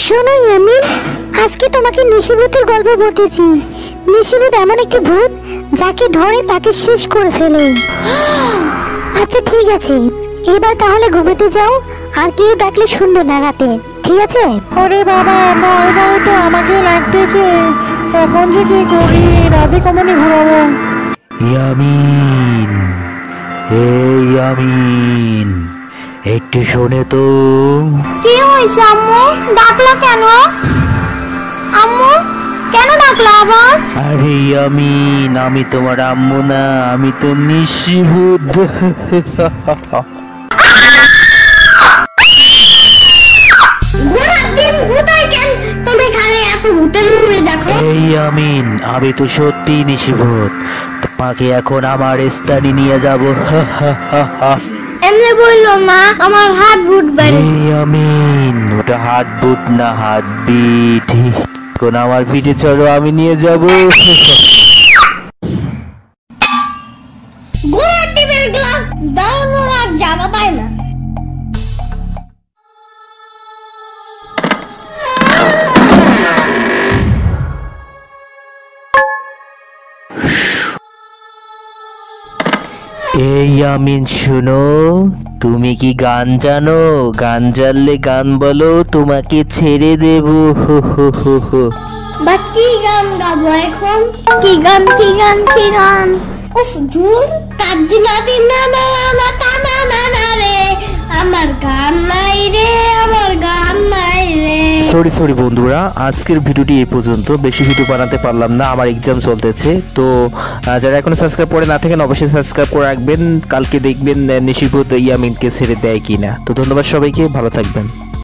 শোনো ইয়ামিন, আজকে তোমাকে নিশিভূতের গল্প বলতেছি। নিশিভূত এমন একটি ভূত যাকে ধরে তাকে শেষ করে ফেলে। আচ্ছা ঠিক আছে, এবার তাহলে ঘুমাতে যাও, আর কেউ ডাকলে শুনবে না রাতে, ঠিক আছে? ওরে বাবা, ভয় ভয় তো আমাকে লাগতেছে। এখন যে কি করি, রাতে কমনে ঘুমাবো? ইয়ামিন, এই ইয়ামিন, একটু শোনে তো। কি হয়েছে আম্মু? ডাকলা কেন? আম্মু কেন ডাকলা আবার? আরে ইয়ামিন, আমি তোমার আম্মু না, আমি তো নিশিভূত। এই ইয়ামিন, আমি তো সত্যি নিশিভূত, তোমাকে এখন আমার স্থানে নিয়ে যাব। এমনি বললো না, আমার হাত বুট বেড়ে। এই ইয়ামিন, ওটা হার্ট বুট না, হার্ট বিট। এখন আমার পিঠে চড়ো, আমি নিয়ে যাব। ঘোড়ার ডিমের গ্লাস দাঁড়ানোর আর জায়গা পায় না। এই ইয়ামিন শোনো, তুমি কি গান জানো? গান জানলে গান বলো, তোমাকে ছেড়ে দেব। বা কি গান গাবো এখন? কি গান কি গান কি গান? উফ ধুর, কাঁদি না দিন না না না না না না রে, আমার গান নাই রে, আমার গান নাই রে। সরি বন্ধুরা, আজকের ভিডিওটি এই পর্যন্ত। বেশি ভিডিও বানাতে পারলাম না, আমার এক্সাম চলতেছে। তো যারা এখনো সাবস্ক্রাইব করে না থাকেন, অবশ্যই সাবস্ক্রাইব করে রাখবেন। কালকে দেখবেন নিশিভূত ইয়ামিনকে ছেড়ে দেয় কিনা। তো ধন্যবাদ সবাইকে, ভালো থাকবেন।